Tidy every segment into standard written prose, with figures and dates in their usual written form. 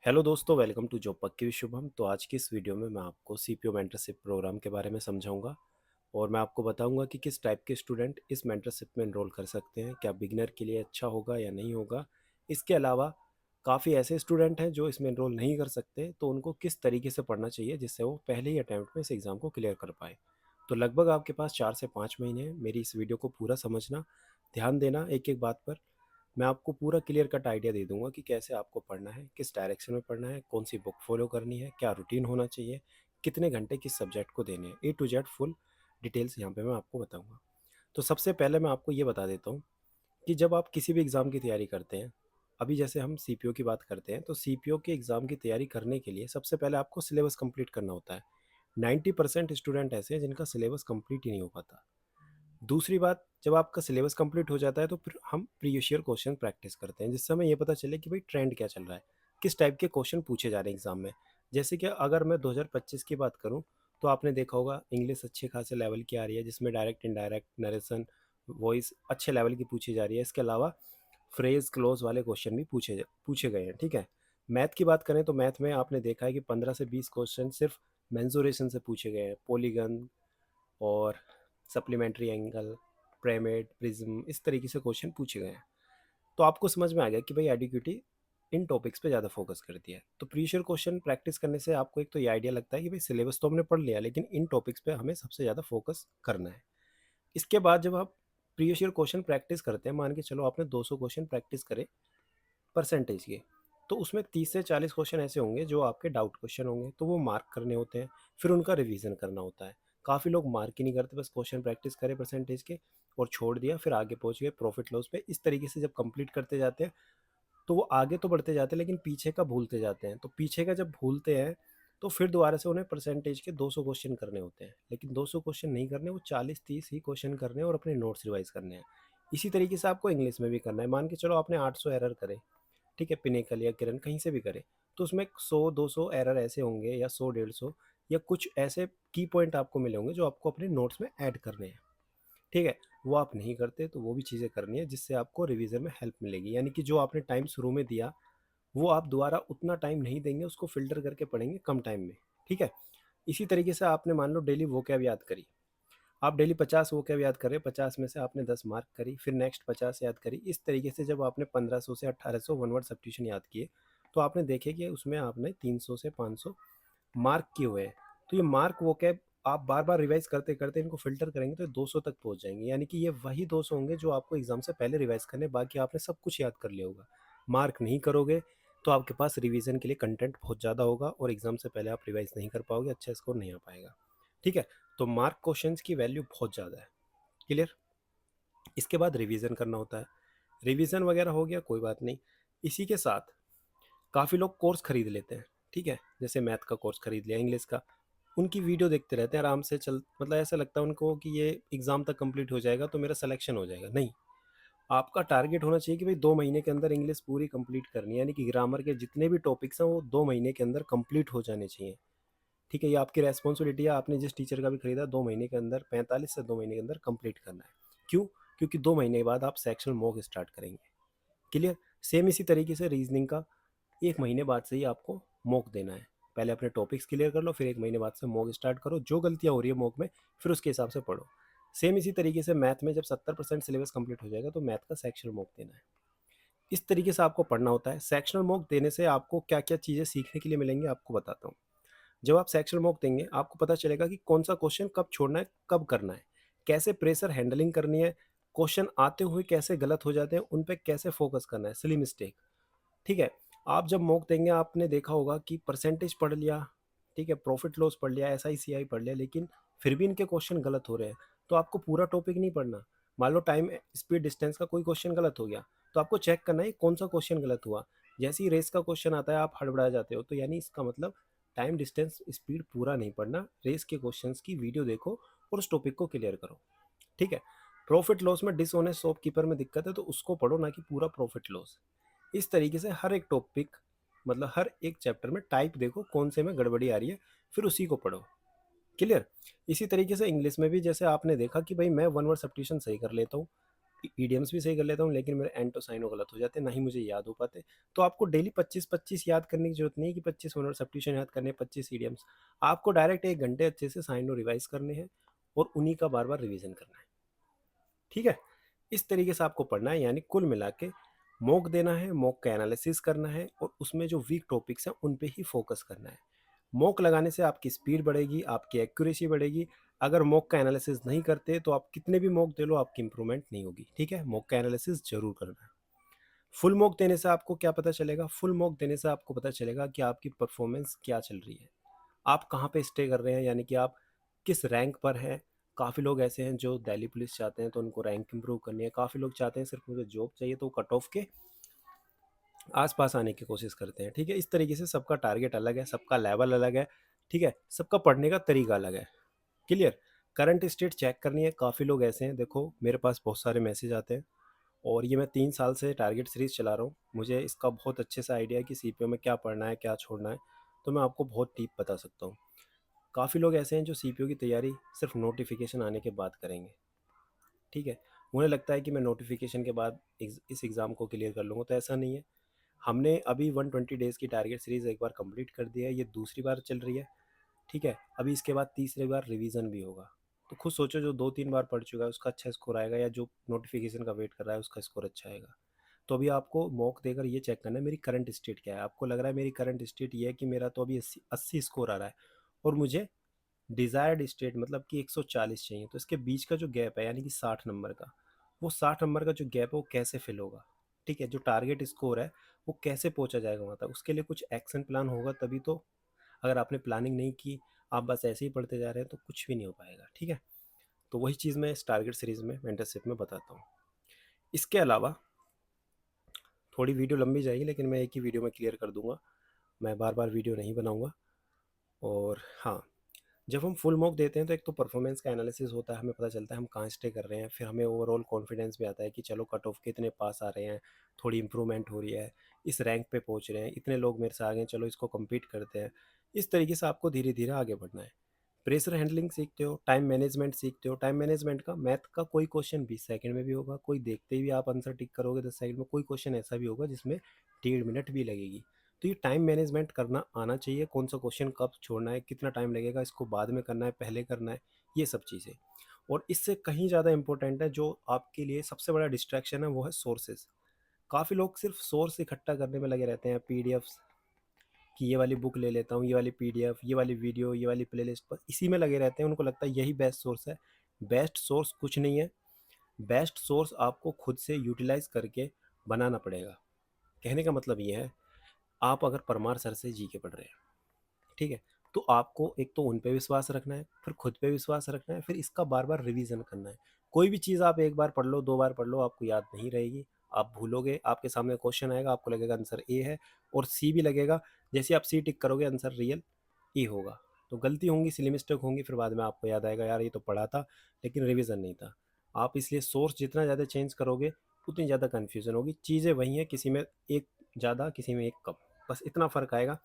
Hello दोस्तों, welcome to job पक्की with Shubham. तो आज की इस वीडियो में मैं आपको सीपीओ मेंटरशिप प्रोग्राम के बारे में समझाऊंगा और मैं आपको बताऊंगा कि किस टाइप के स्टूडेंट इस मेंटरशिप में एनरोल कर सकते हैं, क्या बिगिनर के लिए अच्छा होगा या नहीं होगा। इसके अलावा काफ़ी ऐसे स्टूडेंट हैं जो इसमें एनरोल नहीं कर सकते, तो उनको किस तरीके से पढ़ना चाहिए जिससे वो पहले ही अटैम्प्ट में इस एग्ज़ाम को क्लियर कर पाए। तो लगभग आपके पास 4 से 5 महीने हैं मेरी इस वीडियो को पूरा समझना, ध्यान देना एक एक बात पर। मैं आपको पूरा क्लियर कट आइडिया दे दूंगा कि कैसे आपको पढ़ना है, किस डायरेक्शन में पढ़ना है, कौन सी बुक फॉलो करनी है, क्या रूटीन होना चाहिए, कितने घंटे किस सब्जेक्ट को देने हैं। ए टू जेड फुल डिटेल्स यहाँ पे मैं आपको बताऊंगा। तो सबसे पहले मैं आपको ये बता देता हूँ कि जब आप किसी भी एग्ज़ाम की तैयारी करते हैं, अभी जैसे हम सीपीओ की बात करते हैं, तो सीपीओ के एग्ज़ाम की तैयारी करने के लिए सबसे पहले आपको सिलेबस कंप्लीट करना होता है। 90% स्टूडेंट ऐसे हैं जिनका सिलेबस कंप्लीट ही नहीं हो पाता। दूसरी बात, जब आपका सिलेबस कंप्लीट हो जाता है तो फिर हम प्रीवियस ईयर क्वेश्चन प्रैक्टिस करते हैं, जिससे हमें ये पता चले कि भाई ट्रेंड क्या चल रहा है, किस टाइप के क्वेश्चन पूछे जा रहे हैं एग्जाम में। जैसे कि अगर मैं 2025 की बात करूं, तो आपने देखा होगा इंग्लिश अच्छे खासे लेवल की आ रही है, जिसमें डायरेक्ट इनडायरेक्ट नरेशन वॉइस अच्छे लेवल की पूछी जा रही है। इसके अलावा फ्रेज क्लोज वाले क्वेश्चन भी पूछे गए हैं। ठीक है। मैथ की बात करें तो मैथ में आपने देखा है कि 15 से 20 क्वेश्चन सिर्फ मेंसुरेशन से पूछे गए हैं, पॉलीगन और सप्लीमेंट्री एंगल, पिरामिड, प्रिज्म, इस तरीके से क्वेश्चन पूछे गए हैं। तो आपको समझ में आ गया कि भाई एडिक्यूटी इन टॉपिक्स पे ज़्यादा फोकस करती है। तो प्रीवियस ईयर क्वेश्चन प्रैक्टिस करने से आपको एक तो ये आइडिया लगता है कि भाई सिलेबस तो हमने पढ़ लिया, लेकिन इन टॉपिक्स पे हमें सबसे ज़्यादा फोकस करना है। इसके बाद जब आप प्रीवियस ईयर क्वेश्चन प्रैक्टिस करते हैं, मान के चलो आपने 200 क्वेश्चन प्रैक्टिस करे परसेंटेज के, तो उसमें 30 से 40 क्वेश्चन ऐसे होंगे जो आपके डाउट क्वेश्चन होंगे, तो वो मार्क करने होते हैं, फिर उनका रिवीजन करना होता है। काफ़ी लोग मार्क ही नहीं करते, बस क्वेश्चन प्रैक्टिस करे परसेंटेज के और छोड़ दिया, फिर आगे पहुंच गए प्रॉफिट लॉस पे। इस तरीके से जब कंप्लीट करते जाते हैं तो वो आगे तो बढ़ते जाते हैं, लेकिन पीछे का भूलते जाते हैं। तो पीछे का जब भूलते हैं तो फिर दोबारा से उन्हें परसेंटेज के 200 क्वेश्चन करने होते हैं, लेकिन 200 क्वेश्चन नहीं करने, वो 40-30 ही क्वेश्चन करने हैं और अपने नोट्स रिवाइज करने हैं। इसी तरीके से आपको इंग्लिश में भी करना है। मान के चलो आपने 800 एरर करे, ठीक है, पिनेकल या किरण कहीं से भी करे, तो उसमें 100-200 एरर ऐसे होंगे या 100-150 या कुछ ऐसे की पॉइंट आपको मिले होंगे जो आपको अपने नोट्स में ऐड करने हैं। ठीक है। वो आप नहीं करते तो वो भी चीज़ें करनी है, जिससे आपको रिवीजन में हेल्प मिलेगी। यानी कि जो आपने टाइम शुरू में दिया वो आप दोबारा उतना टाइम नहीं देंगे, उसको फिल्टर करके पढ़ेंगे कम टाइम में। ठीक है। इसी तरीके से आपने मान लो डेली वोकैब याद करी, आप डेली 50 वोकैब याद कर रहे हैं, 50 में से आपने 10 मार्क करी, फिर नेक्स्ट 50 याद करी। इस तरीके से जब आपने 1500 से 1800 वन वर्ड सब्स्टिट्यूशन याद किए, तो आपने देखे कि उसमें आपने 300 से 500 मार्क किए हुए हैं। तो ये मार्क वोकैब आप बार बार रिवाइज करते करते इनको फिल्टर करेंगे तो 200 तक पहुंच जाएंगे। यानी कि ये वही 200 होंगे जो आपको एग्जाम से पहले रिवाइज करने, बाकी आपने सब कुछ याद कर लिया होगा। मार्क नहीं करोगे तो आपके पास रिवीजन के लिए कंटेंट बहुत ज़्यादा होगा और एग्जाम से पहले आप रिवाइज नहीं कर पाओगे, अच्छा स्कोर नहीं आ पाएगा। ठीक है। तो मार्क क्वेश्चंस की वैल्यू बहुत ज़्यादा है। क्लियर। इसके बाद रिवीजन करना होता है। रिवीजन वगैरह हो गया, कोई बात नहीं। इसी के साथ काफ़ी लोग कोर्स खरीद लेते हैं। ठीक है। जैसे मैथ का कोर्स खरीद लिया, इंग्लिश का, उनकी वीडियो देखते रहते हैं आराम से, चल मतलब ऐसा लगता है उनको कि ये एग्ज़ाम तक कंप्लीट हो जाएगा तो मेरा सिलेक्शन हो जाएगा। नहीं, आपका टारगेट होना चाहिए कि भाई 2 महीने के अंदर इंग्लिश पूरी कंप्लीट करनी है। यानी कि ग्रामर के जितने भी टॉपिक्स हैं वो 2 महीने के अंदर कंप्लीट हो जाने चाहिए। ठीक है। ये आपकी रेस्पॉन्सिबिलिटी है, आपने जिस टीचर का भी खरीदा 2 महीने के अंदर, 45 से 2 महीने के अंदर कंप्लीट करना है। क्यों? क्योंकि 2 महीने के बाद आप सेक्शनल मॉक स्टार्ट करेंगे। क्लियर। सेम इसी तरीके से रीजनिंग का 1 महीने बाद से ही आपको मॉक देना है। पहले अपने टॉपिक्स क्लियर कर लो, फिर 1 महीने बाद से मॉक स्टार्ट करो, जो गलतियाँ हो रही है मॉक में फिर उसके हिसाब से पढ़ो। सेम इसी तरीके से मैथ में जब 70% सिलेबस कंप्लीट हो जाएगा तो मैथ का सेक्शनल मॉक देना है। इस तरीके से आपको पढ़ना होता है। सेक्शनल मॉक देने से आपको क्या क्या चीज़ें सीखने के लिए मिलेंगी आपको बताता हूँ। जब आप सेक्शनल मॉक देंगे आपको पता चलेगा कि कौन सा क्वेश्चन कब छोड़ना है, कब करना है, कैसे प्रेशर हैंडलिंग करनी है, क्वेश्चन आते हुए कैसे गलत हो जाते हैं, उन पे कैसे फोकस करना है, सिली मिस्टेक। ठीक है। आप जब मॉक देंगे आपने देखा होगा कि परसेंटेज पढ़ लिया, ठीक है, प्रॉफिट लॉस पढ़ लिया, एस आई सी आई पढ़ लिया, लेकिन फिर भी इनके क्वेश्चन गलत हो रहे हैं, तो आपको पूरा टॉपिक नहीं पढ़ना। मान लो टाइम स्पीड डिस्टेंस का कोई क्वेश्चन गलत हो गया, तो आपको चेक करना है कौन सा क्वेश्चन गलत हुआ। जैसे ही रेस का क्वेश्चन आता है आप हड़बड़ा जाते हो, तो यानी इसका मतलब टाइम डिस्टेंस स्पीड पूरा नहीं पढ़ना, रेस के क्वेश्चंस की वीडियो देखो और उस टॉपिक को क्लियर करो। ठीक है। प्रॉफिट लॉस में डिसऑनेस्ट शॉपकीपर में दिक्कत है तो उसको पढ़ो, ना कि पूरा प्रॉफिट लॉस। इस तरीके से हर एक टॉपिक, मतलब हर एक चैप्टर में टाइप देखो कौन से में गड़बड़ी आ रही है, फिर उसी को पढ़ो। क्लियर। इसी तरीके से इंग्लिश में भी जैसे आपने देखा कि भाई मैं वन वर्ड सब्स्टिट्यूशन सही कर लेता हूँ, ईडियम्स भी सही कर लेता हूँ, लेकिन मेरे एंड टू साइनो गलत हो जाते हैं, ना ही मुझे याद हो पाते। तो आपको डेली 25-25 याद करने की जरूरत नहीं है कि 25 वर्ड सब्स्टिट्यूशन याद करने हैं, 25 ईडियम्स। आपको डायरेक्ट 1 घंटे अच्छे से साइनो रिवाइज करने हैं और उन्हीं का बार बार रिवीजन करना है। ठीक है, इस तरीके से आपको पढ़ना है, यानी कुल मिला के मॉक देना है, मॉक का एनालिसिस करना है और उसमें जो वीक टॉपिक्स हैं उन पे ही फोकस करना है। मॉक लगाने से आपकी स्पीड बढ़ेगी, आपकी एक्यूरेसी बढ़ेगी। अगर मॉक का एनालिसिस नहीं करते तो आप कितने भी मॉक दे लो, आपकी इंप्रूवमेंट नहीं होगी। ठीक है, मॉक का एनालिसिस जरूर करना है। फुल मॉक देने से आपको क्या पता चलेगा? फुल मॉक देने से आपको पता चलेगा कि आपकी परफॉर्मेंस क्या चल रही है, आप कहाँ पे स्टे कर रहे हैं, यानी कि आप किस रैंक पर हैं। काफ़ी लोग ऐसे हैं जो दिल्ली पुलिस चाहते हैं तो उनको रैंक इंप्रूव करनी है, काफ़ी लोग चाहते हैं सिर्फ मुझे जॉब चाहिए तो कट ऑफ के आसपास आने की कोशिश करते हैं। ठीक है, इस तरीके से सबका टारगेट अलग है, सबका लेवल अलग है। ठीक है, सबका पढ़ने का तरीका अलग है। क्लियर? करंट स्टेट चेक करनी है। काफ़ी लोग ऐसे हैं, देखो मेरे पास बहुत सारे मैसेज आते हैं और ये मैं 3 साल से टारगेट सीरीज चला रहा हूँ, मुझे इसका बहुत अच्छे से आइडिया है कि सीपीओ में क्या पढ़ना है, क्या छोड़ना है। तो मैं आपको बहुत डीप बता सकता हूँ। काफ़ी लोग ऐसे हैं जो सीपीओ की तैयारी सिर्फ नोटिफिकेशन आने के बाद करेंगे। ठीक है, उन्हें लगता है कि मैं नोटिफिकेशन के बाद इस एग्ज़ाम को क्लियर कर लूँगा, तो ऐसा नहीं है। हमने अभी 120 डेज़ की टारगेट सीरीज़ एक बार कंप्लीट कर दिया है, ये दूसरी बार चल रही है। ठीक है, अभी इसके बाद तीसरी बार रिवीजन भी होगा। तो खुद सोचो, जो 2-3 बार पढ़ चुका है उसका अच्छा स्कोर आएगा, या जो नोटिफिकेशन का वेट कर रहा है उसका स्कोर अच्छा आएगा। तो अभी आपको मॉक देकर ये चेक करना है मेरी करंट स्टेट क्या है। आपको लग रहा है मेरी करंट स्टेट ये है कि मेरा तो अभी 80 स्कोर आ रहा है और मुझे डिज़ायर्ड स्टेट मतलब कि 140 चाहिए, तो इसके बीच का जो गैप है यानी कि 60 नंबर का, वो 60 नंबर का जो गैप है वो कैसे फिल होगा। ठीक है, जो टारगेट स्कोर है वो कैसे पहुंचा जाएगा वहाँ तक, उसके लिए कुछ एक्शन प्लान होगा तभी तो। अगर आपने प्लानिंग नहीं की, आप बस ऐसे ही पढ़ते जा रहे हैं, तो कुछ भी नहीं हो पाएगा। ठीक है, तो वही चीज़ मैं इस टारगेट सीरीज में मेंटरशिप में बताता हूँ। इसके अलावा थोड़ी वीडियो लंबी जाएगी, लेकिन मैं एक ही वीडियो में क्लियर कर दूंगा, मैं बार बार वीडियो नहीं बनाऊंगा। और हाँ, जब हम फुल मॉक देते हैं तो एक तो परफॉर्मेंस का एनालिसिस होता है, हमें पता चलता है हम कहाँ स्टे कर रहे हैं, फिर हमें ओवरऑल कॉन्फिडेंस भी आता है कि चलो कट ऑफ के इतने पास आ रहे हैं, थोड़ी इंप्रूवमेंट हो रही है, इस रैंक पे पहुंच रहे हैं, इतने लोग मेरे से आगे हैं, चलो इसको compete करते हैं। इस तरीके से आपको धीरे धीरे आगे बढ़ना है। प्रेशर हैंडलिंग सीखते हो, टाइम मैनेजमेंट सीखते हो। टाइम मैनेजमेंट का मैथ का कोई क्वेश्चन 20 सेकंड में भी होगा, कोई देखते ही भी आप आंसर टिक करोगे 10 सेकंड में, कोई क्वेश्चन ऐसा भी होगा जिसमें 1.5 मिनट भी लगेगी। तो ये टाइम मैनेजमेंट करना आना चाहिए, कौन सा क्वेश्चन कब छोड़ना है, कितना टाइम लगेगा, इसको बाद में करना है पहले करना है, ये सब चीज़ें। और इससे कहीं ज़्यादा इंपॉर्टेंट है, जो आपके लिए सबसे बड़ा डिस्ट्रैक्शन है वो है सोर्सेज। काफ़ी लोग सिर्फ सोर्स इकट्ठा करने में लगे रहते हैं, पीडीएफ्स कि ये वाली बुक ले लेता हूँ, ये वाली पीडीएफ, ये वाली वीडियो, ये वाली प्लेलिस्ट, पर इसी में लगे रहते हैं। उनको लगता है यही बेस्ट सोर्स है। बेस्ट सोर्स कुछ नहीं है। बेस्ट सोर्स आपको खुद से यूटिलाइज करके बनाना पड़ेगा। कहने का मतलब ये है, आप अगर परमार सर से जी के पढ़ रहे हैं, ठीक है, तो आपको एक तो उन पे विश्वास रखना है, फिर खुद पे विश्वास रखना है, फिर इसका बार बार रिवीजन करना है। कोई भी चीज़ आप एक बार पढ़ लो, 2 बार पढ़ लो, आपको याद नहीं रहेगी, आप भूलोगे। आपके सामने क्वेश्चन आएगा, आपको लगेगा आंसर ए है और सी भी लगेगा, जैसे आप सी टिक करोगे आंसर रियल ई होगा। तो गलती होंगी, सिली मिस्टेक होंगी, फिर बाद में आपको याद आएगा यार ये तो पढ़ा था लेकिन रिवीजन नहीं था। आप इसलिए सोर्स जितना ज़्यादा चेंज करोगे उतनी ज़्यादा कन्फ्यूज़न होगी। चीज़ें वही हैं, किसी में एक ज़्यादा किसी में एक कम, बस इतना फ़र्क आएगा,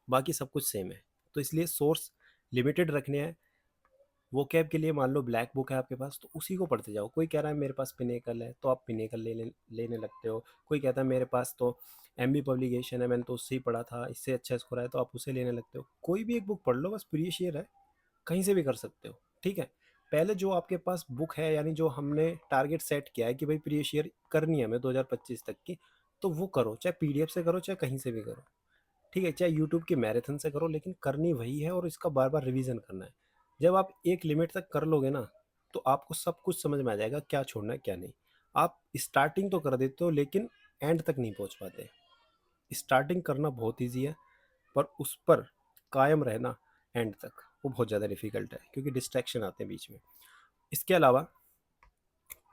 बाकी सब कुछ सेम है। तो इसलिए सोर्स लिमिटेड रखने हैं। वो कैब के लिए मान लो ब्लैक बुक है आपके पास, तो उसी को पढ़ते जाओ। कोई कह रहा है मेरे पास पिनेकल है तो आप पिनेकल लेने लगते हो। कोई कहता है मेरे पास तो एमबी पब्लिकेशन है, मैंने तो उससे ही पढ़ा था, इससे अच्छा स्कोर आया, तो आप उसे लेने लगते हो। कोई भी एक बुक पढ़ लो, बस प्रीवियस ईयर है, कहीं से भी कर सकते हो। ठीक है, पहले जो आपके पास बुक है, यानी जो हमने टारगेट सेट किया है कि भाई प्रीवियस ईयर करनी है हमें 2025 तक की, तो वो करो, चाहे पीडीएफ से करो चाहे कहीं से भी करो। ठीक है, चाहे यूट्यूब की मैराथन से करो, लेकिन करनी वही है और इसका बार बार रिवीजन करना है। जब आप एक लिमिट तक कर लोगे ना, तो आपको सब कुछ समझ में आ जाएगा क्या छोड़ना है क्या नहीं। आप स्टार्टिंग तो कर देते हो लेकिन एंड तक नहीं पहुंच पाते। स्टार्टिंग करना बहुत ईजी है, पर उस पर कायम रहना एंड तक वो बहुत ज़्यादा डिफिकल्ट है, क्योंकि डिस्ट्रैक्शन आते हैं बीच में। इसके अलावा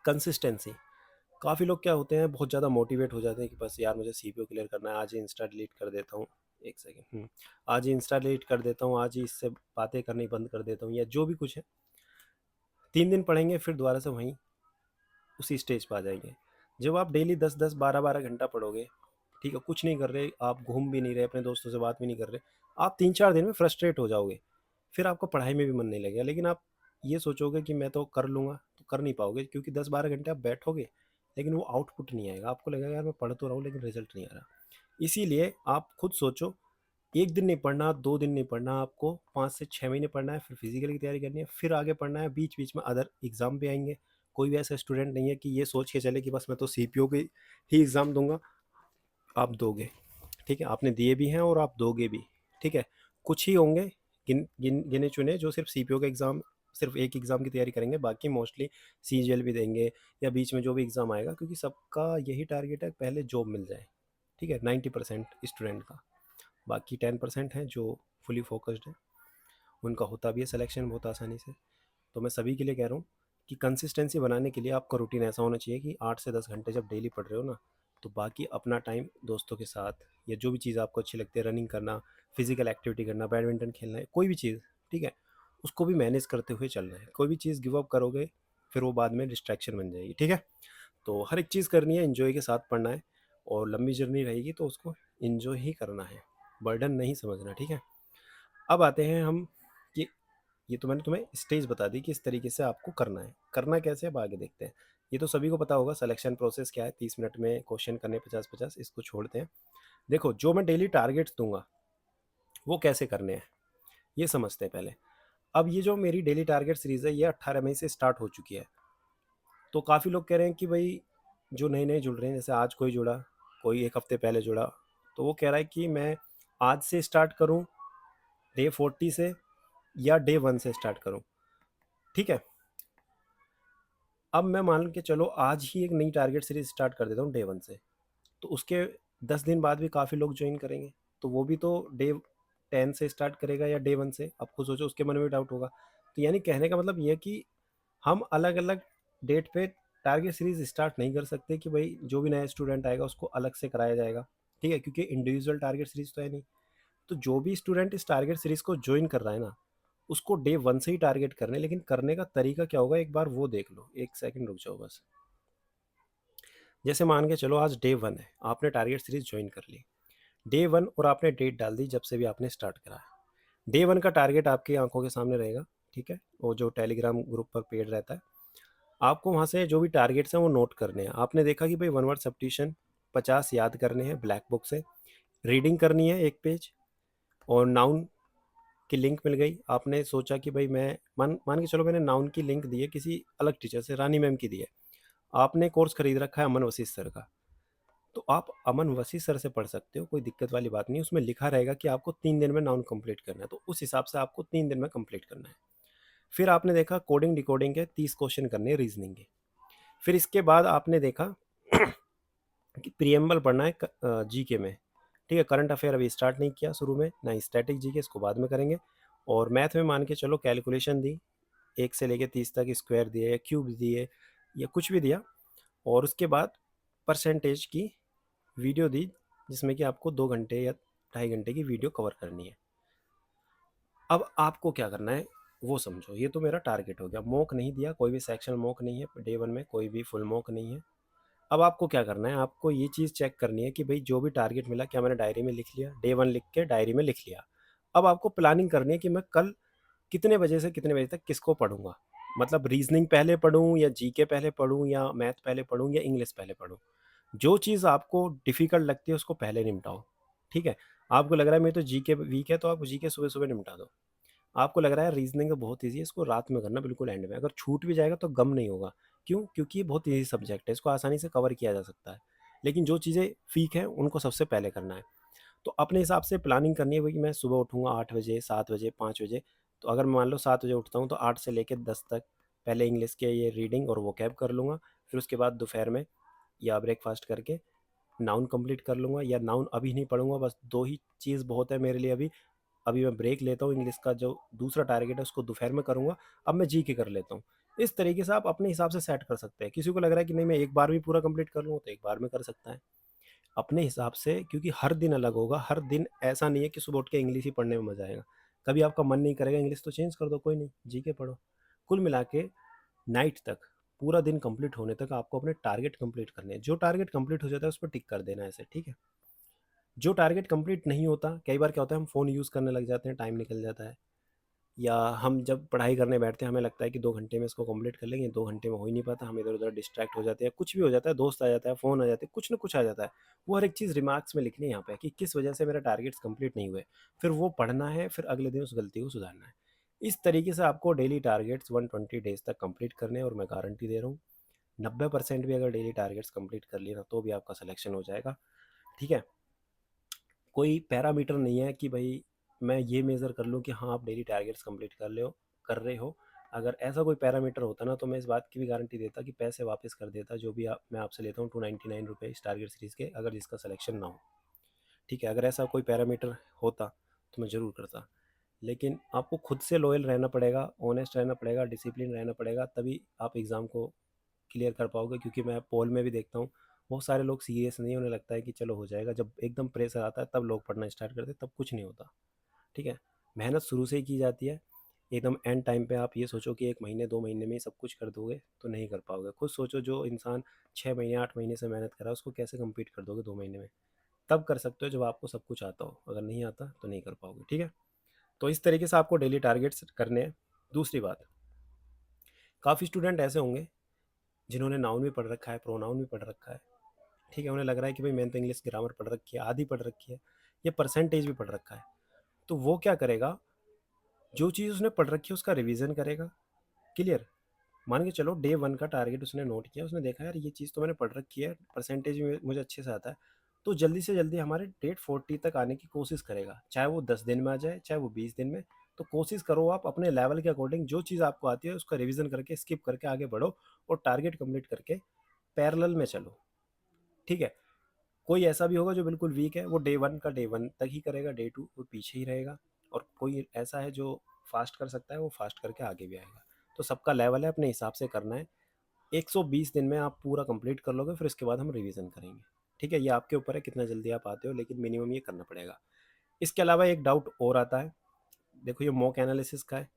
कंसिस्टेंसी। काफ़ी लोग क्या होते हैं, बहुत ज़्यादा मोटिवेट हो जाते हैं कि बस यार मुझे सीपीओ क्लियर करना है, आज ही इंस्टा डिलीट कर देता हूँ। एक सेकेंड, आज ही इंस्टा डिलीट कर देता हूँ, आज ही इससे बातें करनी बंद कर देता हूँ, या जो भी कुछ है। 3 दिन पढ़ेंगे, फिर दोबारा से वहीं उसी स्टेज पर आ जाएंगे। जब आप डेली 10-10 12-12 घंटा पढ़ोगे, ठीक है, कुछ नहीं कर रहे, आप घूम भी नहीं रहे, अपने दोस्तों से बात भी नहीं कर रहे, आप 3-4 दिन में फ्रस्ट्रेट हो जाओगे। फिर आपका पढ़ाई में भी मन नहीं लगेगा। लेकिन आप ये सोचोगे कि मैं तो कर लूँगा, तो कर नहीं पाओगे, क्योंकि 10-12 घंटे आप बैठोगे, लेकिन वो आउटपुट नहीं आएगा, आपको लगेगा यार मैं पढ़ तो रहा हूँ लेकिन रिजल्ट नहीं आ रहा। इसीलिए आप खुद सोचो, 1 दिन नहीं पढ़ना, 2 दिन नहीं पढ़ना, आपको 5 से 6 महीने पढ़ना है, फिर फिज़िकल की तैयारी करनी है, फिर आगे पढ़ना है, बीच-बीच में अदर एग्ज़ाम भी आएँगे। कोई भी ऐसा स्टूडेंट नहीं है कि ये सोच के चले कि बस मैं तो सीपीओ के ही एग्ज़ाम दूँगा, आप दोगे, ठीक है? आपने दिए भी हैं और आप दोगे भी, ठीक है? कुछ ही होंगे गिने-चुने जो सिर्फ़ सीपीओ का एग्ज़ाम, सिर्फ़ एक एग्ज़ाम की तैयारी करेंगे, बाकी मोस्टली सीजीएल भी देंगे या बीच में जो भी एग्ज़ाम आएगा, क्योंकि सबका यही टारगेट है पहले जॉब मिल जाए, ठीक है? 90% स्टूडेंट का। बाकी 10% हैं जो फुली फोकस्ड हैं, उनका होता भी है सिलेक्शन बहुत आसानी से। तो मैं सभी के लिए कह रहा हूँ कि कंसिस्टेंसी बनाने के लिए आपका रूटीन ऐसा होना चाहिए कि 8 से 10 घंटे जब डेली पढ़ रहे हो ना, तो बाकी अपना टाइम दोस्तों के साथ या जो भी चीज़ आपको अच्छी लगती है, रनिंग करना, फिजिकल एक्टिविटी करना, बैडमिंटन खेलना है, कोई भी चीज़, ठीक है, उसको भी मैनेज करते हुए चलना है। कोई भी चीज़ गिव अप करोगे फिर वो बाद में डिस्ट्रैक्शन बन जाएगी, ठीक है? तो हर एक चीज़ करनी है, एंजॉय के साथ पढ़ना है, और लंबी जर्नी रहेगी तो उसको एंजॉय ही करना है, बर्डन नहीं समझना, ठीक है? अब आते हैं हम कि ये तो मैंने तुम्हें स्टेज बता दी कि इस तरीके से आपको करना है, करना कैसे है अब आगे देखते हैं। ये तो सभी को पता होगा सिलेक्शन प्रोसेस क्या है, 30 मिनट में क्वेश्चन करने 50-50, इसको छोड़ते हैं। देखो जो मैं डेली टारगेट्स दूंगा वो कैसे करने हैं ये समझते हैं पहले। अब ये जो मेरी डेली टारगेट सीरीज है ये 18 मई से स्टार्ट हो चुकी है। तो काफ़ी लोग कह रहे हैं कि भाई जो नए नए जुड़ रहे हैं, जैसे आज कोई जुड़ा, कोई एक हफ्ते पहले जुड़ा, तो वो कह रहा है कि मैं आज से स्टार्ट करूं, डे 40 से, या डे 1 से स्टार्ट करूं, ठीक है? अब मैं मान के चलो आज ही एक नई टारगेट सीरीज स्टार्ट कर देता हूँ डे 1 से, तो उसके 10 दिन बाद भी काफ़ी लोग ज्वाइन करेंगे, तो वो भी तो डे 10 से स्टार्ट करेगा या डे 1 से, अब खुद सोचो, उसके मन में डाउट होगा। तो यानी कहने का मतलब ये है कि हम अलग अलग डेट पे टारगेट सीरीज स्टार्ट नहीं कर सकते कि भाई जो भी नया स्टूडेंट आएगा उसको अलग से कराया जाएगा, ठीक है? क्योंकि इंडिविजुअल टारगेट सीरीज तो है नहीं। तो जो भी स्टूडेंट इस टारगेट सीरीज को ज्वाइन कर रहा है ना, उसको डे 1 से ही टारगेट करने, लेकिन करने का तरीका क्या होगा एक बार वो देख लो, एक सेकंड रुक जाओ बस। जैसे मान के चलो आज डे 1 है, आपने टारगेट सीरीज ज्वाइन कर ली, डे 1 और आपने डेट डाल दी जब से भी आपने स्टार्ट करा है। डे 1 का टारगेट आपकी आंखों के सामने रहेगा, ठीक है? वो जो टेलीग्राम ग्रुप पर पेड रहता है, आपको वहाँ से जो भी टारगेट्स हैं वो नोट करने हैं। आपने देखा कि भाई वन वर्ड सब्स्टिट्यूशन 50 याद करने हैं ब्लैक बुक से, रीडिंग करनी है 1 पेज, और नाउन की लिंक मिल गई। आपने सोचा कि भाई मैं मान मान के चलो मैंने नाउन की लिंक दी है किसी अलग टीचर से, रानी मैम की दी है। आपने कोर्स खरीद रखा है अमन वशिष्ठ सर का, तो आप अमन वशिष्ठ सर से पढ़ सकते हो, कोई दिक्कत वाली बात नहीं। उसमें लिखा रहेगा कि आपको 3 दिन में नाउन कंप्लीट करना है, तो उस हिसाब से आपको 3 दिन में कंप्लीट करना है। फिर आपने देखा कोडिंग डिकोडिंग के 30 क्वेश्चन करने हैं रीजनिंग के। फिर इसके बाद आपने देखा कि प्रियम्बल पढ़ना है जीके में, ठीक है? करंट अफेयर अभी स्टार्ट नहीं किया शुरू में, ना स्टैटिक जीके, इसको बाद में करेंगे। और मैथ में मान के चलो कैलकुलेशन दी, 1 से लेके 30 तक स्क्वायर दिए या क्यूब दिए या कुछ भी दिया, और उसके बाद परसेंटेज की वीडियो दी, जिसमें कि आपको 2 घंटे या 2.5 घंटे की वीडियो कवर करनी है। अब आपको क्या करना है वो समझो। ये तो मेरा टारगेट हो गया, मॉक नहीं दिया, कोई भी सेक्शन मॉक नहीं है डे 1 में, कोई भी फुल मॉक नहीं है। अब आपको क्या करना है, आपको ये चीज़ चेक करनी है कि भाई जो भी टारगेट मिला क्या मैंने डायरी में लिख लिया, डे 1 लिख के डायरी में लिख लिया। अब आपको प्लानिंग करनी है कि मैं कल कितने बजे से कितने बजे तक किसको पढ़ूंगा, मतलब रीजनिंग पहले पढ़ूं या जीके पहले पढ़ूं या मैथ पहले पढ़ूं या इंग्लिश पहले पढ़ूं। जो चीज़ आपको डिफिकल्ट लगती है उसको पहले निपटाओ, ठीक है? आपको लग रहा है मैं तो जीके वीक है, तो आप जीके सुबह सुबह निपटा दो। आपको लग रहा है रीजनिंग तो बहुत ईजी है, इसको रात में करना बिल्कुल एंड में, अगर छूट भी जाएगा तो गम नहीं होगा। क्यों? क्योंकि ये बहुत ईजी सब्जेक्ट है, इसको आसानी से कवर किया जा सकता है। लेकिन जो चीज़ें वीक हैं उनको सबसे पहले करना है। तो अपने हिसाब से प्लानिंग करनी है, कि मैं सुबह उठूँगा 8 बजे, 7 बजे, 5 बजे। तो अगर मान लो 7 बजे उठता हूँ तो 8 से लेके 10 तक पहले इंग्लिश के ये रीडिंग और वोकैब कर लूँगा। फिर उसके बाद दोपहर में या ब्रेकफास्ट करके नाउन कंप्लीट कर लूँगा, या नाउन अभी नहीं पढ़ूँगा, बस 2 ही चीज़ बहुत है मेरे लिए अभी। अभी मैं ब्रेक लेता हूँ, इंग्लिश का जो दूसरा टारगेट है उसको दोपहर में करूँगा, अब मैं जीके कर लेता हूँ। इस तरीके से आप अपने हिसाब से सेट कर सकते हैं। किसी को लग रहा है कि नहीं मैं एक बार में पूरा कंप्लीट कर लूँगा, तो एक बार में कर सकता है अपने हिसाब से, क्योंकि हर दिन अलग होगा। हर दिन ऐसा नहीं है कि सुबह उठ के इंग्लिश ही पढ़ने में मज़ा आएगा। कभी आपका मन नहीं करेगा इंग्लिश, तो चेंज कर दो, कोई नहीं, जीके पढ़ो। कुल मिला के नाइट तक, पूरा दिन कंप्लीट होने तक आपको अपने टारगेट कंप्लीट करने हैं। जो टारगेट कंप्लीट हो जाता है उस पर टिक कर देना है ऐसे, ठीक है? जो टारगेट कंप्लीट नहीं होता, कई बार क्या होता है हम फ़ोन यूज़ करने लग जाते हैं, टाइम निकल जाता है, या हम जब पढ़ाई करने बैठते हैं हमें लगता है कि 2 घंटे में इसको कंप्लीट कर लेंगे, 2 घंटे में हो ही नहीं पाता, हम इधर-उधर डिस्ट्रैक्ट हो जाते हैं, कुछ भी हो जाता है, दोस्त आ जाता है, फ़ोन आ जाते हैं, कुछ ना कुछ आ जाता है। वो हर एक चीज़ रिमार्क्स में लिखनी है यहाँ पे कि किस वजह से मेरा टारगेट्स कंप्लीट नहीं हुए। फिर वो पढ़ना है, फिर अगले दिन उस गलती को सुधारना है। इस तरीके से आपको डेली टारगेट्स 120 डेज़ तक कंप्लीट करने हैं और मैं गारंटी दे रहा हूँ 90% भी अगर डेली टारगेट्स कंप्लीट कर लिए ना तो भी आपका सिलेक्शन हो जाएगा। ठीक है? कोई पैरामीटर नहीं है कि भाई मैं ये मेज़र कर लूँ कि हाँ आप डेली टारगेट्स कंप्लीट कर रहे हो। अगर ऐसा कोई पैरामीटर होता ना तो मैं इस बात की भी गारंटी देता कि पैसे वापस कर देता जो भी मैं आपसे लेता हूँ 299 रुपये इस टारगेट सीरीज़ के, अगर जिसका सिलेक्शन ना हो। ठीक है, अगर ऐसा कोई पैरामीटर होता तो मैं ज़रूर करता। लेकिन आपको खुद से लॉयल रहना पड़ेगा, ऑनेस्ट रहना पड़ेगा, डिसिप्लिन रहना पड़ेगा, तभी आप एग्ज़ाम को क्लियर कर पाओगे। क्योंकि मैं पोल में भी देखता हूँ बहुत सारे लोग सीरियस नहीं, उन्हें लगता है कि चलो हो जाएगा, जब एकदम प्रेशर आता है तब लोग पढ़ना स्टार्ट करते हैं, तब कुछ नहीं होता। ठीक है, मेहनत शुरू से ही की जाती है। एकदम एंड टाइम पे आप ये सोचो कि 1 महीने 2 महीने में ही सब कुछ कर दोगे तो नहीं कर पाओगे। खुद सोचो जो इंसान 6 महीने 8 महीने से मेहनत कर रहा है उसको कैसे कंप्लीट कर दोगे 2 महीने में। तब कर सकते हो जब आपको सब कुछ आता हो, अगर नहीं आता तो नहीं कर पाओगे। ठीक है, तो इस तरीके से आपको डेली टारगेट्स करने हैं। दूसरी बात, काफ़ी स्टूडेंट ऐसे होंगे जिन्होंने नाउन भी पढ़ रखा है, प्रोनाउन भी पढ़ रखा है। ठीक है, उन्हें लग रहा है कि भाई मैंने तो इंग्लिश ग्रामर पढ़ रखी है, आधी पढ़ रखी है, या परसेंटेज भी पढ़ रखा है। तो वो क्या करेगा, जो चीज़ उसने पढ़ रखी है उसका रिवीजन करेगा। क्लियर, मान के चलो डे 1 का टारगेट उसने नोट किया, उसने देखा यार ये चीज़ तो मैंने पढ़ रखी है, परसेंटेज में मुझे अच्छे से आता है, तो जल्दी से जल्दी हमारे डेट 40 तक आने की कोशिश करेगा, चाहे वो 10 दिन में आ जाए चाहे वो 20 दिन में। तो कोशिश करो आप अपने लेवल के अकॉर्डिंग जो चीज़ आपको आती है उसका रिवीजन करके स्किप करके आगे बढ़ो और टारगेट कंप्लीट करके पैरेलल में चलो। ठीक है, कोई ऐसा भी होगा जो बिल्कुल वीक है, वो डे 1 का डे 1 तक ही करेगा, डे 2 वो पीछे ही रहेगा। और कोई ऐसा है जो फास्ट कर सकता है, वो फास्ट करके आगे भी आएगा। तो सबका लेवल है, अपने हिसाब से करना है। 120 दिन में आप पूरा कंप्लीट कर लोगे, फिर इसके बाद हम रिवीजन करेंगे। ठीक है, ये आपके ऊपर है कितना जल्दी आप आते हो, लेकिन मिनिमम ये करना पड़ेगा। इसके अलावा एक डाउट और आता है, देखो ये मॉक एनालिसिस का है।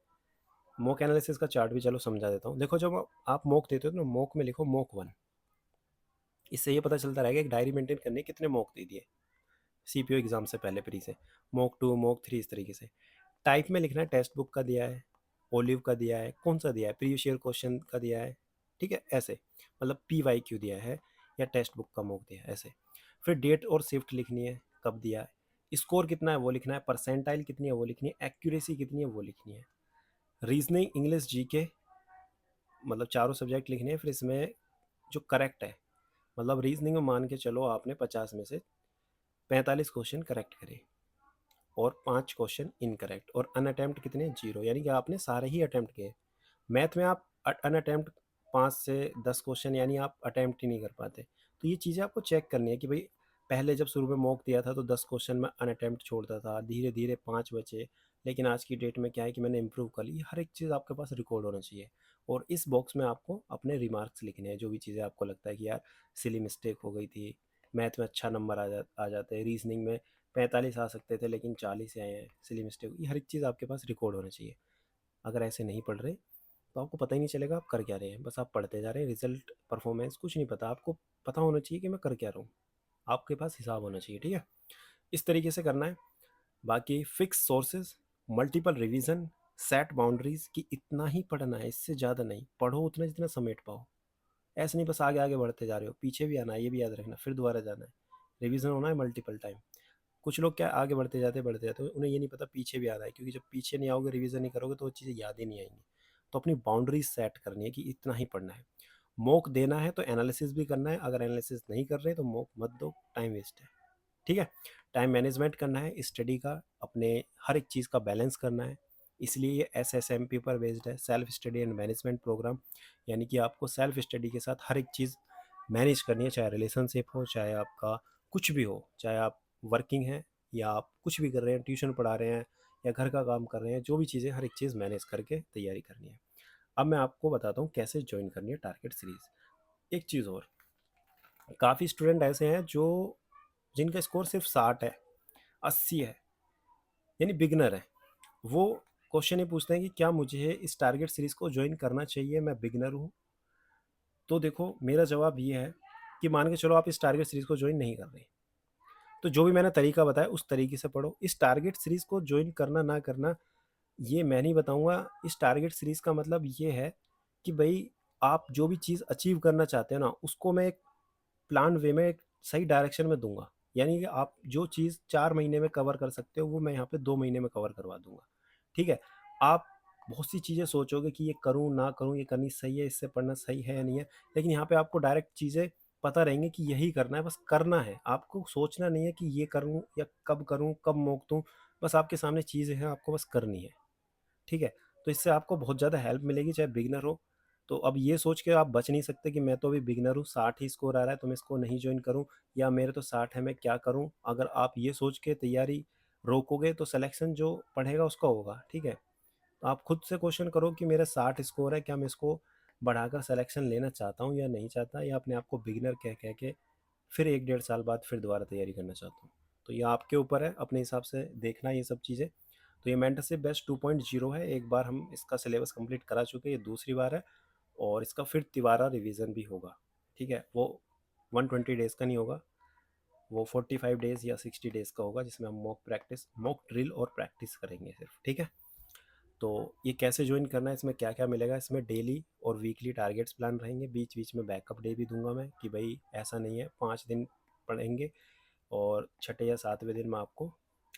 मॉक एनालिसिस का चार्ट भी चलो समझा देता हूँ। देखो जब आप मॉक देते हो तो मॉक में लिखो मॉक 1। इससे ये पता चलता रहेगा एक डायरी मेंटेन करने के कितने मॉक दे दिए सीपीओ एग्जाम से पहले प्री से, मॉक 2 मॉक 3 इस तरीके से। टाइप में लिखना है टेक्स्ट बुक का दिया है, ओलिव का दिया है, कौन सा दिया है, प्रीवियस ईयर क्वेश्चन का दिया है। ठीक है, ऐसे मतलब पी वाई क्यू दिया है या टेक्स्ट बुक का मॉक दिया है, ऐसे। फिर डेट और शिफ्ट लिखनी है, कब दिया है, स्कोर कितना है वो लिखना है, परसेंटाइल कितनी है वो लिखनी है, एक्यूरेसी कितनी है वो लिखनी है। रीजनिंग इंग्लिश जीके मतलब चारों सब्जेक्ट लिखने हैं। फिर इसमें जो करेक्ट है, मतलब रीजनिंग में मान के चलो आपने 50 में से 45 क्वेश्चन करेक्ट करे और 5 क्वेश्चन इनकरेक्ट, और अन अटेम्प्ट कितने, 0, यानी कि आपने सारे ही अटेम्प्ट किए। मैथ में आप अन अटेम्प्ट 5 से 10 क्वेश्चन, यानी आप अटेम्प्ट ही नहीं कर पाते। तो ये चीज़ें आपको चेक करनी है कि भाई पहले जब शुरू में मॉक दिया था तो 10 क्वेश्चन में अन अटेम्प्ट छोड़ता था, धीरे धीरे 5 बचे, लेकिन आज की डेट में क्या है कि मैंने इंप्रूव कर ली। हर एक चीज़ आपके पास रिकॉर्ड होना चाहिए, और इस बॉक्स में आपको अपने रिमार्क्स लिखने हैं, जो भी चीज़ें आपको लगता है कि यार सिली मिस्टेक हो गई थी, मैथ में अच्छा नंबर आ जाते हैं, रीजनिंग में 45 आ सकते थे लेकिन 40 आए हैं, सिली मिस्टेक, ये हर एक चीज़ आपके पास रिकॉर्ड होना चाहिए। अगर ऐसे नहीं पढ़ रहे तो आपको पता ही नहीं चलेगा आप कर क्या रहे हैं, बस आप पढ़ते जा रहे हैं, रिजल्ट परफॉर्मेंस कुछ नहीं पता आपको। पता होना चाहिए कि मैं कर क्या रहा हूँ, आपके पास हिसाब होना चाहिए। ठीक है, इस तरीके से करना है। बाकी fix sources, multiple revision, set boundaries कि इतना ही पढ़ना है, इससे ज़्यादा नहीं पढ़ो, उतना जितना समेट पाओ। ऐसे नहीं बस आगे आगे बढ़ते जा रहे हो, पीछे भी आना है, ये भी याद रखना, फिर दोबारा जाना है, रिवीजन होना है मल्टीपल टाइम। कुछ लोग क्या आगे बढ़ते जाते उन्हें ये नहीं पता पीछे भी आ रहा है, क्योंकि जब पीछे नहीं आओगे रिवीजन नहीं करोगे तो वो चीज़ें याद ही नहीं आएंगी। तो अपनी बाउंड्रीज सेट करनी है कि इतना ही पढ़ना है। मॉक देना है तो एनालिसिस भी करना है, अगर एनालिसिस नहीं कर रहे तो मॉक मत दो, टाइम वेस्ट है। ठीक है, टाइम मैनेजमेंट करना है स्टडी का, अपने हर एक चीज़ का बैलेंस करना है। इसलिए ये SSMP पर बेस्ड है, self study and management programme. यानी कि आपको सेल्फ स्टडी के साथ हर एक चीज़ मैनेज करनी है, चाहे रिलेशनशिप हो, चाहे आपका कुछ भी हो, चाहे आप वर्किंग हैं या आप कुछ भी कर रहे हैं, ट्यूशन पढ़ा रहे हैं या घर का काम कर रहे हैं, जो भी चीज़ें, हर एक चीज़ मैनेज करके तैयारी करनी है। अब मैं आपको बताता हूँ कैसे ज्वाइन करनी है टारगेट सीरीज़। एक चीज़ और, काफ़ी स्टूडेंट ऐसे हैं जो जिनका स्कोर सिर्फ 60 है, 80 है, यानी बिगनर है। वो क्वेश्चन ये पूछते हैं कि क्या मुझे इस टारगेट सीरीज़ को ज्वाइन करना चाहिए, मैं बिगनर हूँ। तो देखो मेरा जवाब ये है कि मान के चलो आप इस टारगेट सीरीज़ को ज्वाइन नहीं कर रहे, तो जो भी मैंने तरीका बताया उस तरीके से पढ़ो। इस टारगेट सीरीज़ को ज्वाइन करना ना करना ये मैं नहीं बताऊँगा। इस टारगेट सीरीज़ का मतलब ये है कि भई आप जो भी चीज़ अचीव करना चाहते हो ना, उसको मैं एक प्लान वे में एक सही डायरेक्शन में दूँगा। यानी कि आप जो चीज़ 4 महीने में कवर कर सकते हो, वो मैं यहाँ पे 2 महीने में कवर करवा दूँगा। ठीक है? आप बहुत सी चीज़ें सोचोगे कि ये करूँ, ना करूँ, ये करनी सही है, इससे पढ़ना सही है या नहीं है, लेकिन यहाँ पे आपको डायरेक्ट चीज़ें पता रहेंगी कि यही करना है, बस करना है। आपको सोचना नहीं है कि ये करूँ या करूँ, कब मोक दूँ, बस आपके सामने चीज़ें हैं, आपको बस करनी है। ठीक है? तो इससे आपको बहुत ज़्यादा हेल्प मिलेगी, चाहे बिगिनर हो। तो अब ये सोच के आप बच नहीं सकते कि मैं तो अभी बिगिनर हूँ, 60 ही स्कोर आ रहा है तो मैं इसको नहीं जॉइन करूँ, या मेरे तो 60 है मैं क्या करूँ? अगर आप ये सोच के तैयारी रोकोगे तो सिलेक्शन जो पढ़ेगा उसका होगा, ठीक है? तो आप खुद से क्वेश्चन करो कि मेरा 60 स्कोर है, क्या मैं इसको बढ़ाकर सिलेक्शन लेना चाहता हूँ या नहीं चाहता, या अपने आप को बिगिनर कह के फिर 1 डेढ़ साल बाद फिर दोबारा तैयारी करना चाहता हूँ। तो ये आपके ऊपर है, अपने हिसाब से देखना ये सब चीज़ें। तो ये मेंटरशिप बैच 2.0 है, एक बार हम इसका सिलेबस कंप्लीट करा चुके हैं, ये दूसरी बार है, और इसका फिर तिबारा रिवीजन भी होगा। ठीक है? वो 120 डेज़ का नहीं होगा, वो 45 डेज़ या 60 डेज़ का होगा, जिसमें हम मॉक ड्रिल और प्रैक्टिस करेंगे सिर्फ। ठीक है? तो ये कैसे ज्वाइन करना है, इसमें क्या क्या मिलेगा, इसमें डेली और वीकली टारगेट्स प्लान रहेंगे, बीच बीच में बैकअप डे भी दूंगा मैं, कि भाई ऐसा नहीं है 5 दिन पढ़ेंगे और छठे या सातवें दिन में आपको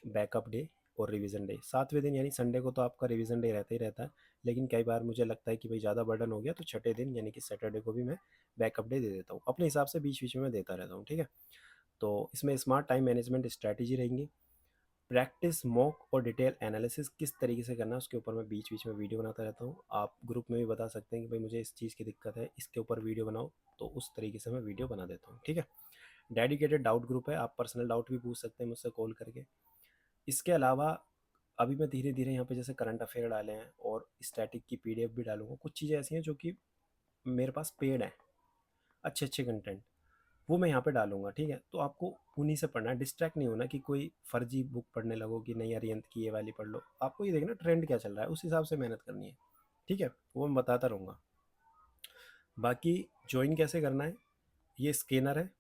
बैकअप डे और रिवीजन डे। सातवें दिन यानी संडे को तो आपका रिवीजन डे रहता ही रहता है, लेकिन कई बार मुझे लगता है कि भाई ज़्यादा बर्डन हो गया तो छठे दिन यानी कि सैटरडे को भी मैं बैकअप डे दे देता हूँ, अपने हिसाब से बीच बीच में मैं देता रहता हूँ। ठीक है? तो इसमें स्मार्ट टाइम मैनेजमेंट स्ट्रैटेजी रहेंगी, प्रैक्टिस मॉक और डिटेल एनालिसिस किस तरीके से करना है उसके ऊपर मैं बीच बीच में वीडियो बनाता रहता हूँ। आप ग्रुप में भी बता सकते हैं कि भाई मुझे इस चीज़ की दिक्कत है, इसके ऊपर वीडियो बनाओ, तो उस तरीके से मैं वीडियो बना देता हूँ। ठीक है? डेडिकेटेड डाउट ग्रुप है, आप पर्सनल डाउट भी पूछ सकते हैं मुझसे कॉल करके। इसके अलावा अभी मैं धीरे धीरे यहाँ पे जैसे करंट अफेयर डाले हैं और स्टैटिक की पीडीएफ भी डालूंगा। कुछ चीज़ें ऐसी हैं जो कि मेरे पास पेड हैं, अच्छे अच्छे कंटेंट, वो मैं यहाँ पे डालूंगा। ठीक है? तो आपको उन्हीं से पढ़ना है, डिस्ट्रैक्ट नहीं होना कि कोई फर्जी बुक पढ़ने लगो कि नहीं यार यंत की ये वाली पढ़ लो। आपको ये देखना ट्रेंड क्या चल रहा है, उस हिसाब से मेहनत करनी है। ठीक है? वो मैं बताता रहूँगा। बाकी ज्वाइन कैसे करना है, ये स्कैनर है,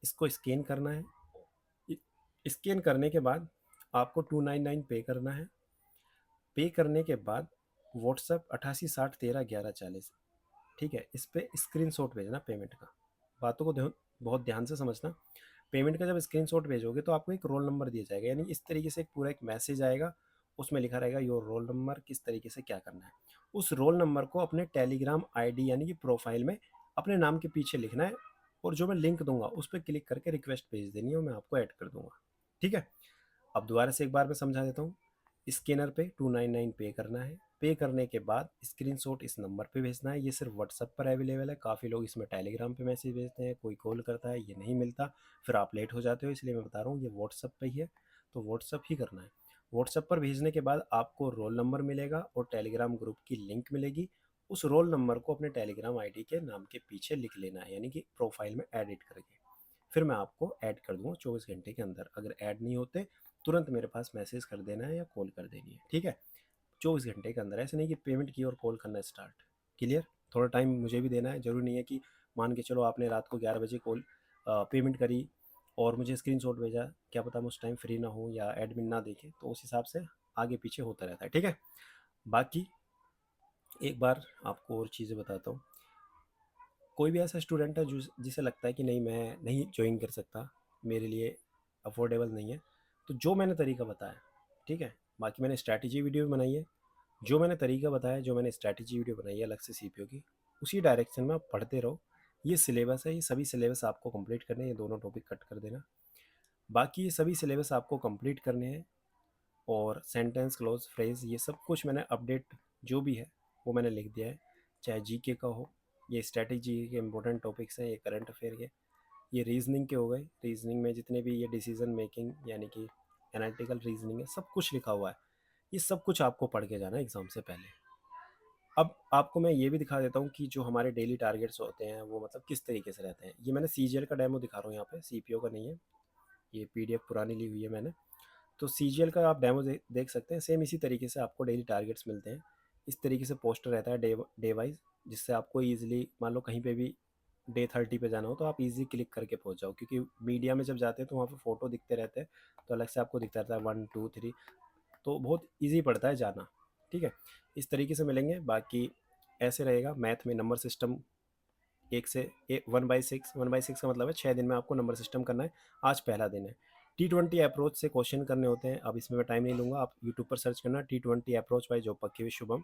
इसको स्कैन करना है। स्कैन करने के बाद आपको 299 पे करना है। पे करने के बाद व्हाट्सअप 8860131140, ठीक है, इस पर स्क्रीनशॉट भेजना पेमेंट का। बातों को बहुत ध्यान से समझना। पेमेंट का जब स्क्रीनशॉट भेजोगे तो आपको एक रोल नंबर दिया जाएगा, यानी इस तरीके से एक पूरा एक मैसेज आएगा, उसमें लिखा रहेगा योर रोल नंबर, किस तरीके से क्या करना है। उस रोल नंबर को अपने टेलीग्राम आईडी यानी कि प्रोफाइल में अपने नाम के पीछे लिखना है, और जो मैं लिंक दूंगा उस पर क्लिक करके रिक्वेस्ट भेज देनी है और मैं आपको ऐड कर दूंगा। ठीक है? अब दोबारा से एक बार मैं समझा देता हूँ। स्कैनर पे 299 पे करना है। पे करने के बाद स्क्रीनशॉट इस नंबर पे भेजना है। ये सिर्फ व्हाट्सअप पर अवेलेबल है, काफ़ी लोग इसमें टेलीग्राम पे मैसेज भेजते हैं, कोई कॉल करता है, ये नहीं मिलता, फिर आप लेट हो जाते हो, इसलिए मैं बता रहा हूँ ये व्हाट्सअप पे ही है, तो व्हाट्सअप ही करना है। व्हाट्सअप पर भेजने के बाद आपको रोल नंबर मिलेगा और टेलीग्राम ग्रुप की लिंक मिलेगी। उस रोल नंबर को अपने टेलीग्राम आईडी के नाम के पीछे लिख लेना है, यानी कि प्रोफाइल में एडिट करके। फिर मैं आपको ऐड कर दूंगा 24 घंटे के अंदर। अगर ऐड नहीं होते तुरंत मेरे पास मैसेज कर देना है या कॉल कर देनी है। ठीक है? 24 घंटे के अंदर, ऐसे नहीं कि पेमेंट की और कॉल करना स्टार्ट। क्लियर? थोड़ा टाइम मुझे भी देना है, ज़रूरी नहीं है कि मान के चलो आपने रात को 11 बजे कॉल पेमेंट करी और मुझे स्क्रीनशॉट भेजा, क्या पता मैं उस टाइम फ्री ना हो या एडमिन ना देखे, तो उस हिसाब से आगे पीछे होता रहता है। ठीक है? बाकी एक बार आपको और चीज़ें बताता हूँ। कोई भी ऐसा स्टूडेंट है जिसे लगता है कि नहीं मैं नहीं ज्वाइन कर सकता, मेरे लिए अफोर्डेबल नहीं है, तो जो मैंने तरीका बताया, ठीक है, बाकी मैंने स्ट्रैटेजी वीडियो भी बनाई है, जो मैंने तरीका बताया, जो मैंने स्ट्रैटेजी वीडियो बनाई है अलग से सीपीओ की, उसी डायरेक्शन में आप पढ़ते रहो। ये सिलेबस है, ये सभी सिलेबस आपको कंप्लीट करने हैं, ये दोनों टॉपिक कट कर देना। बाकी ये सभी सिलेबस आपको कंप्लीट करने हैं, और सेंटेंस क्लोज फ्रेज ये सब कुछ मैंने अपडेट जो भी है वो मैंने लिख दिया है, चाहे जीके का हो, ये स्ट्रैटेजी के इंपॉर्टेंट टॉपिक्स हैं, ये करंट अफेयर के, ये रीजनिंग के हो गए, रीजनिंग में जितने भी ये डिसीजन मेकिंग यानी कि एनालिटिकल रीजनिंग है, सब कुछ लिखा हुआ है। ये सब कुछ आपको पढ़ के जाना है एग्जाम से पहले। अब आपको मैं ये भी दिखा देता हूँ कि जो हमारे डेली टारगेट्स होते हैं वो मतलब किस तरीके से रहते हैं। ये मैंने सीजीएल का डेमो दिखा रहा हूँ यहाँ पे, सीपीओ का नहीं है, ये पीडीएफ पुरानी ली हुई है मैंने। तो सीजीएल का आप डेमो देख सकते हैं, सेम इसी तरीके से आपको डेली टारगेट्स मिलते हैं। इस तरीके से पोस्टर रहता है डे वाइज, जिससे आपको ईजिली मान लो कहीं पे भी डे 30 पे जाना हो तो आप इजीली क्लिक करके पहुंच जाओ, क्योंकि मीडिया में जब जाते हैं तो वहाँ पे फ़ोटो दिखते रहते हैं, तो अलग से आपको दिखता रहता है 1 2 3, तो बहुत ईजी पड़ता है जाना। ठीक है, इस तरीके से मिलेंगे। बाकी ऐसे रहेगा मैथ में नंबर सिस्टम, एक से 1/6, 1/6 का मतलब है 6 दिन में आपको नंबर सिस्टम करना है। आज पहला दिन है। T20 अप्रोच से क्वेश्चन करने होते हैं। अब इसमें मैं टाइम नहीं लूँगा, आप यूट्यूब पर सर्च करना T20 अप्रोच बाय जोपक्की विद शुभम,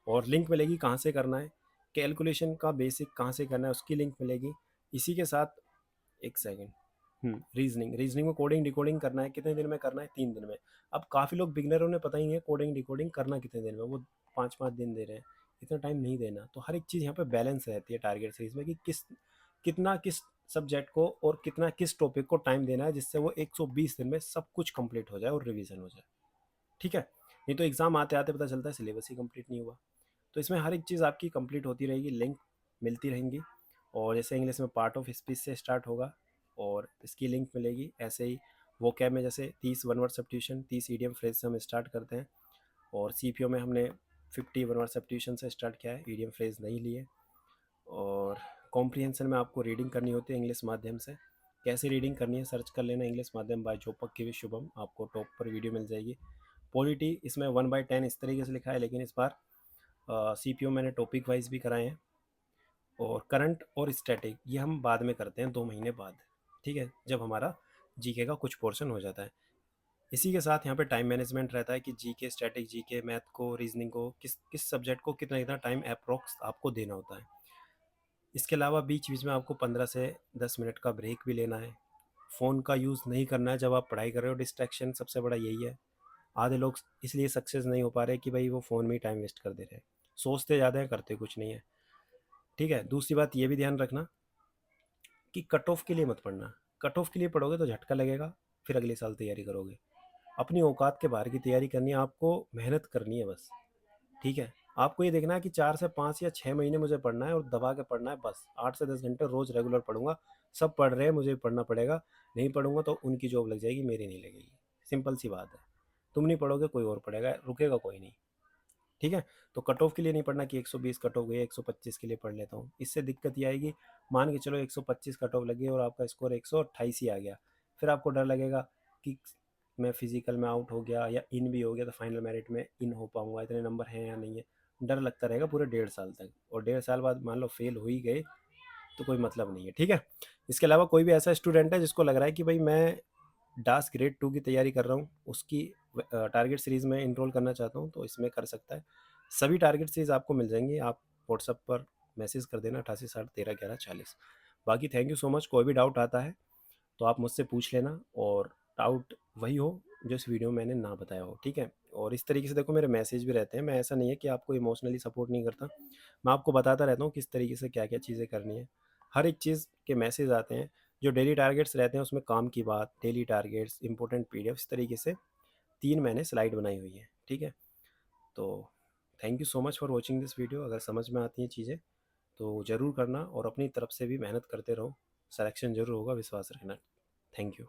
और लिंक मिलेगी कहाँ से करना है। कैलकुलेशन का बेसिक कहाँ से करना है उसकी लिंक मिलेगी। इसी के साथ एक सेकेंड, रीजनिंग, रीजनिंग में कोडिंग डिकोडिंग करना है, कितने दिन में करना है? 3 दिन में। अब काफ़ी लोग बिगनर, उन्हें पता ही नहीं है कोडिंग डिकोडिंग करना कितने दिन में, वो 5-5 दिन दे रहे हैं। इतना टाइम नहीं देना। तो हर एक चीज़ यहाँ पे बैलेंस रहती है टारगेट सीरीज में, कि किस सब्जेक्ट को और कितना किस टॉपिक को टाइम देना है, जिससे वो 120 दिन में सब कुछ कंप्लीट हो जाए और रिवीजन हो जाए। ठीक है, नहीं तो एग्ज़ाम आते आते पता चलता है सिलेबस ही कंप्लीट नहीं हुआ। तो इसमें हर एक चीज़ आपकी कंप्लीट होती रहेगी, लिंक मिलती रहेंगी। और जैसे इंग्लिश में पार्ट ऑफ स्पीच से स्टार्ट होगा और इसकी लिंक मिलेगी। ऐसे ही वोकैब में जैसे 30 one word substitution, 30 idiom phrase से हम स्टार्ट करते हैं। और सीपीओ में हमने 50 वन वर्ड सब्स्टिट्यूशन से स्टार्ट किया है, ईडियम फ्रेज नहीं लिए। और कॉम्प्रिहेंशन में आपको रीडिंग करनी होती है इंग्लिश माध्यम से। कैसे रीडिंग करनी है सर्च कर लेना, इंग्लिश माध्यम बाय जोपक्की विद शुभम, आपको टॉप पर वीडियो मिल जाएगी। पॉलिटी इसमें 1/10 इस तरीके से लिखा है, लेकिन इस बार सीपीओ मैंने टॉपिक वाइज भी कराए हैं। और करंट और स्टैटिक ये हम बाद में करते हैं, 2 महीने बाद, ठीक है, जब हमारा जीके का कुछ पोर्शन हो जाता है। इसी के साथ यहाँ पे टाइम मैनेजमेंट रहता है कि जीके, स्टैटिक, जीके, मैथ को, रीजनिंग को, किस किस सब्जेक्ट को कितना कितना टाइम अप्रोक्स आपको देना होता है। इसके अलावा बीच बीच में आपको 15 से 10 मिनट का ब्रेक भी लेना है। फ़ोन का यूज़ नहीं करना है जब आप पढ़ाई कर रहे हो, डिस्ट्रैक्शन सबसे बड़ा यही है। आधे लोग इसलिए सक्सेस नहीं हो पा रहे कि भाई वो फ़ोन में ही टाइम वेस्ट कर दे रहे हैं, सोचते ज़्यादा है करते कुछ नहीं है। ठीक है, दूसरी बात ये भी ध्यान रखना कि कट ऑफ के लिए मत पढ़ना। कट ऑफ के लिए पढ़ोगे तो झटका लगेगा, फिर अगले साल तैयारी करोगे। अपनी औकात के बाहर की तैयारी करनी है, आपको मेहनत करनी है बस। ठीक है, आपको ये देखना है कि 4 से 5 या 6 महीने मुझे पढ़ना है और दबा के पढ़ना है बस। 8 से 10 घंटे रोज रेगुलर पढ़ूंगा। सब पढ़ रहे हैं, मुझे भी पढ़ना पड़ेगा। नहीं पढ़ूंगा तो उनकी जॉब लग जाएगी, मेरी नहीं लगेगी। सिंपल सी बात है। तुम नहीं पढ़ोगे कोई और पढ़ेगा, रुकेगा कोई नहीं। ठीक है, तो कट ऑफ के लिए नहीं पढ़ना कि 120 कट ऑफ गई, 125 के लिए पढ़ लेता हूँ। इससे दिक्कत ये आएगी, मान के चलो 125 कट ऑफ लगी और आपका स्कोर 128 ही आ गया, फिर आपको डर लगेगा कि मैं फिजिकल में आउट हो गया या इन भी हो गया तो फाइनल मेरिट में इन हो पाऊंगा, इतने नंबर हैं या नहीं है। डर लगता रहेगा पूरे 1.5 साल तक, और 1.5 साल बाद मान लो फेल हो ही गए तो कोई मतलब नहीं है। ठीक है, इसके अलावा कोई भी ऐसा स्टूडेंट है जिसको लग रहा है कि भाई मैं डास ग्रेड 2 की तैयारी कर रहा हूँ, उसकी टारगेट सीरीज़ में इनरोल करना चाहता हूँ, तो इसमें कर सकता है। सभी टारगेट सीरीज़ आपको मिल जाएंगी, आप व्हाट्सअप पर मैसेज कर देना 8860131140। बाकी थैंक यू सो मच। कोई भी डाउट आता है तो आप मुझसे पूछ लेना, और डाउट वही हो जो इस वीडियो में मैंने ना बताया हो। ठीक है, और इस तरीके से देखो मेरे मैसेज भी रहते हैं, मैं ऐसा नहीं है कि आपको इमोशनली सपोर्ट नहीं करता, मैं आपको बताता रहता हूँ किस तरीके से क्या क्या चीज़ें करनी है। हर एक चीज़ के मैसेज आते हैं। जो डेली टारगेट्स रहते हैं उसमें काम की बात, डेली टारगेट्स, इंपॉर्टेंट पीडीएफ, इस तरीके से 3 मैंने स्लाइड बनाई हुई है। ठीक है, तो thank you so much for watching this video. अगर समझ में आती हैं चीज़ें तो ज़रूर करना, और अपनी तरफ से भी मेहनत करते रहो, सिलेक्शन ज़रूर होगा, विश्वास रखना। Thank you.